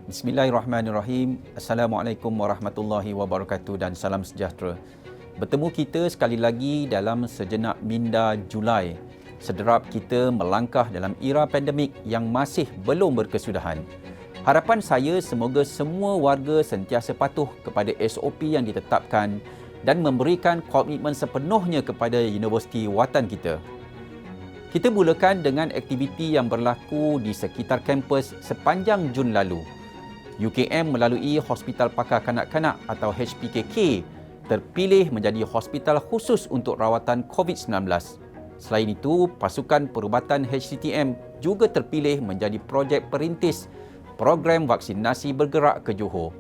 Bismillahirrahmanirrahim. Assalamualaikum warahmatullahi wabarakatuh dan salam sejahtera. Bertemu kita sekali lagi dalam sejenak minda Julai. Sederap kita melangkah dalam era pandemik yang masih belum berkesudahan. Harapan saya semoga semua warga sentiasa patuh kepada SOP yang ditetapkan dan memberikan komitmen sepenuhnya kepada universiti watan kita. Kita mulakan dengan aktiviti yang berlaku di sekitar kampus sepanjang Jun lalu. UKM melalui Hospital Pakar Kanak-Kanak atau HPKK terpilih menjadi hospital khusus untuk rawatan COVID-19. Selain itu, pasukan perubatan HCTM juga terpilih menjadi projek perintis program vaksinasi bergerak ke Johor.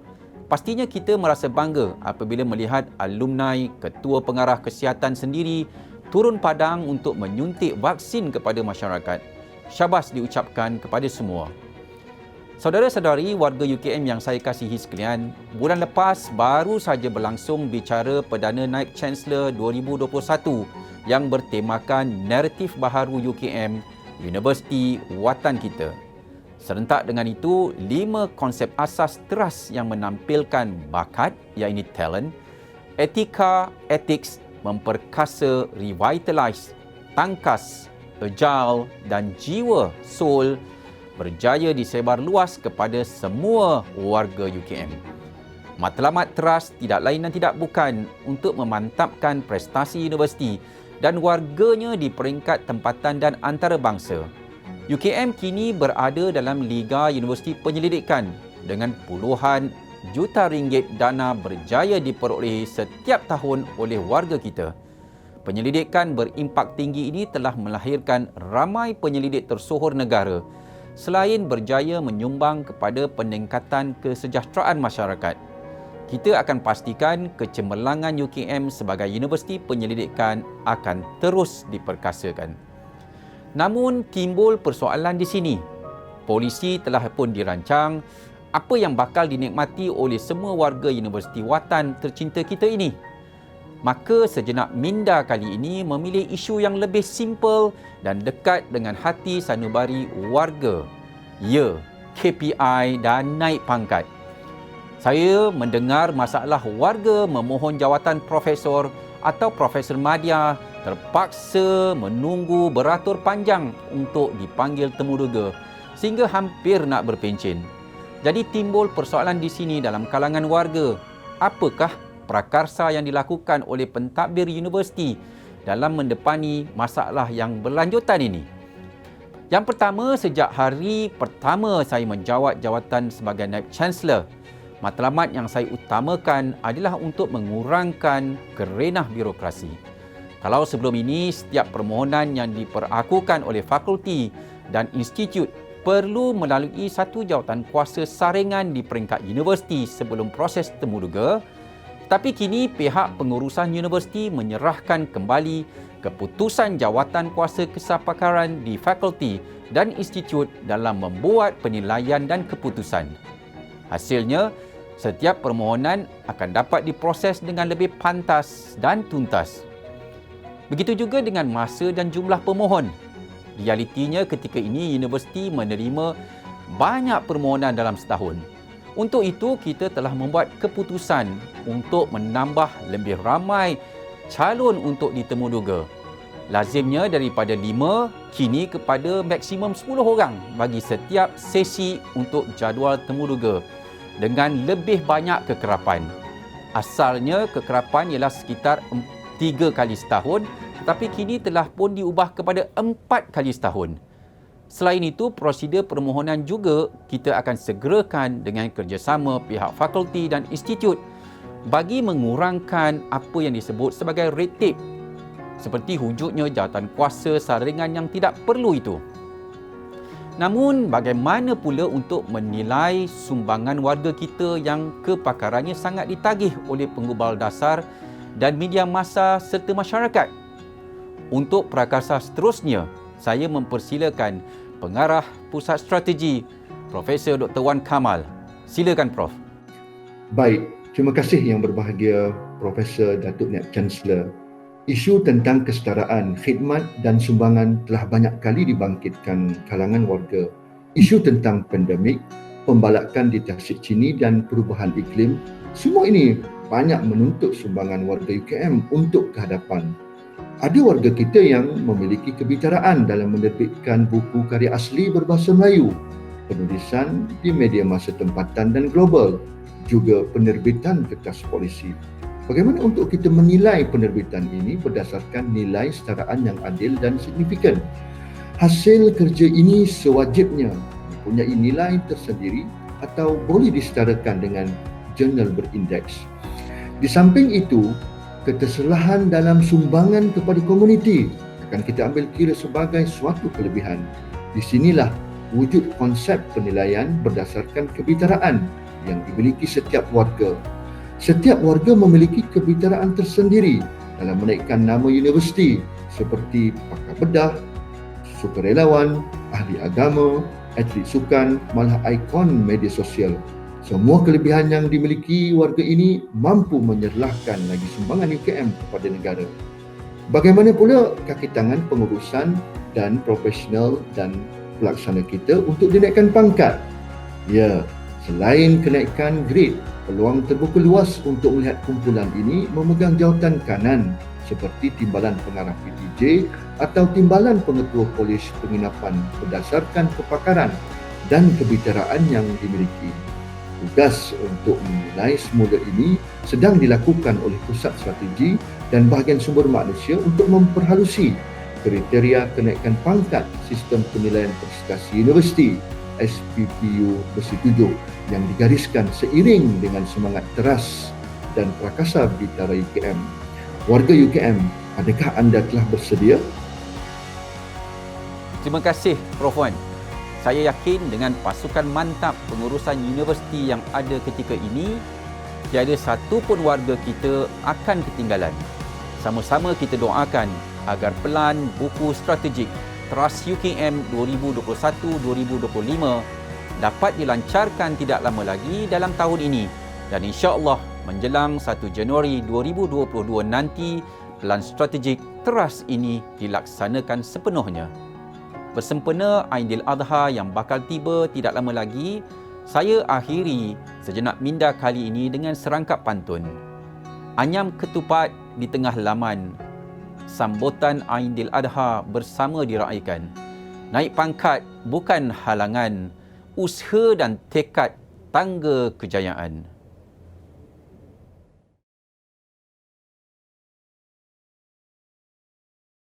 Pastinya kita merasa bangga apabila melihat alumni ketua pengarah kesihatan sendiri turun padang untuk menyuntik vaksin kepada masyarakat. Syabas diucapkan kepada semua. Saudara-saudari warga UKM yang saya kasihi sekalian, bulan lepas baru saja berlangsung bicara Perdana Naib Chancellor 2021 yang bertemakan Naratif Baharu UKM, Universiti Watan Kita. Serentak dengan itu, 5 konsep asas teras yang menampilkan bakat, iaitu talent, etika, ethics, memperkasa, revitalize, tangkas, agile dan jiwa, soul, berjaya disebar luas kepada semua warga UKM. Matlamat teras tidak lain dan tidak bukan untuk memantapkan prestasi universiti dan warganya di peringkat tempatan dan antarabangsa. UKM kini berada dalam Liga Universiti Penyelidikan dengan puluhan juta ringgit dana berjaya diperolehi setiap tahun oleh warga kita. Penyelidikan berimpak tinggi ini telah melahirkan ramai penyelidik tersohor negara selain berjaya menyumbang kepada peningkatan kesejahteraan masyarakat. Kita akan pastikan kecemerlangan UKM sebagai universiti penyelidikan akan terus diperkasakan. Namun timbul persoalan di sini. Polisi telah pun dirancang apa yang bakal dinikmati oleh semua warga universiti watan tercinta kita ini. Maka sejenak minda kali ini memilih isu yang lebih simple dan dekat dengan hati sanubari warga. Ya, KPI dan naik pangkat. Saya mendengar masalah warga memohon jawatan profesor atau profesor madya terpaksa menunggu beratur panjang untuk dipanggil temuduga sehingga hampir nak berpencen. Jadi timbul persoalan di sini dalam kalangan warga. Apakah prakarsa yang dilakukan oleh pentadbir universiti dalam mendepani masalah yang berlanjutan ini? Yang pertama, sejak hari pertama saya menjawat jawatan sebagai Naib Chancellor, matlamat yang saya utamakan adalah untuk mengurangkan kerenah birokrasi. Kalau sebelum ini, setiap permohonan yang diperakukan oleh fakulti dan institut perlu melalui satu jawatan kuasa saringan di peringkat universiti sebelum proses temuduga, tapi kini pihak pengurusan universiti menyerahkan kembali keputusan jawatan kuasa kesapakaran di fakulti dan institut dalam membuat penilaian dan keputusan. Hasilnya, setiap permohonan akan dapat diproses dengan lebih pantas dan tuntas. Begitu juga dengan masa dan jumlah pemohon. Realitinya ketika ini universiti menerima banyak permohonan dalam setahun. Untuk itu, kita telah membuat keputusan untuk menambah lebih ramai calon untuk ditemuduga. Lazimnya daripada 5, kini kepada maksimum 10 orang bagi setiap sesi untuk jadual temuduga dengan lebih banyak kekerapan. Asalnya kekerapan ialah sekitar 3 kali setahun, tetapi kini telah pun diubah kepada 4 kali setahun. Selain itu, prosedur permohonan juga kita akan segerakan dengan kerjasama pihak fakulti dan institut bagi mengurangkan apa yang disebut sebagai red tape, seperti wujudnya jawatan kuasa saringan yang tidak perlu itu. Namun, bagaimana pula untuk menilai sumbangan warga kita yang kepakarannya sangat ditagih oleh penggubal dasar dan media massa serta masyarakat? Untuk prakarsa seterusnya, saya mempersilakan Pengarah Pusat Strategi, Profesor Dr. Wan Kamal. Silakan, Prof. Baik, terima kasih yang berbahagia Profesor Datuk Naib Chancellor Isu tentang kesetaraan, khidmat dan sumbangan telah banyak kali dibangkitkan kalangan warga. Isu tentang pandemik, pembalakan di Tasik Chini dan perubahan iklim, semua ini banyak menuntut sumbangan warga UKM untuk kehadapan. Ada warga kita yang memiliki kebitaraan dalam menerbitkan buku karya asli berbahasa Melayu, penulisan di media masa tempatan dan global, juga penerbitan kertas polisi. Bagaimana untuk kita menilai penerbitan ini berdasarkan nilai setaraan yang adil dan signifikan? Hasil kerja ini sewajibnya mempunyai nilai tersendiri atau boleh disetarakan dengan jurnal berindeks. Di samping itu, keterselahan dalam sumbangan kepada komuniti akan kita ambil kira sebagai suatu kelebihan. Di sinilah wujud konsep penilaian berdasarkan kebitaraan yang dimiliki setiap warga. Setiap warga memiliki kebitaraan tersendiri dalam menaikkan nama universiti seperti pakar bedah, sukarelawan, ahli agama, atlet sukan, malah ikon media sosial. Semua kelebihan yang dimiliki warga ini mampu menyerlahkan lagi sumbangan UKM kepada negara. Bagaimana pula kaki tangan pengurusan dan profesional dan pelaksana kita untuk dinaikkan pangkat? Ya, selain kenaikan grade, peluang terbuka luas untuk melihat kumpulan ini memegang jawatan kanan seperti timbalan pengarah PTJ atau timbalan pengetua polis penginapan berdasarkan kepakaran dan kebitaraan yang dimiliki. Tugas untuk menilai semula ini sedang dilakukan oleh Pusat Strategi dan Bahagian Sumber Manusia untuk memperhalusi kriteria kenaikan pangkat sistem penilaian prestasi universiti SPPU bersetuju yang digariskan seiring dengan semangat teras dan prakasa Bintara UKM. Warga UKM, adakah anda telah bersedia? Terima kasih Prof Wan. Saya yakin dengan pasukan mantap pengurusan universiti yang ada ketika ini, tiada satu pun warga kita akan ketinggalan. Sama-sama kita doakan agar pelan buku strategik Trust UKM 2021-2025 dapat dilancarkan tidak lama lagi dalam tahun ini dan insya-Allah menjelang 1 Januari 2022 nanti pelan strategik Trust ini dilaksanakan sepenuhnya. Bersempena Aidiladha yang bakal tiba tidak lama lagi, saya akhiri sejenak minda kali ini dengan serangkap pantun. Anyam ketupat di tengah laman, sambutan Aidiladha bersama diraihkan. Naik pangkat bukan halangan, usaha dan tekad tangga kejayaan.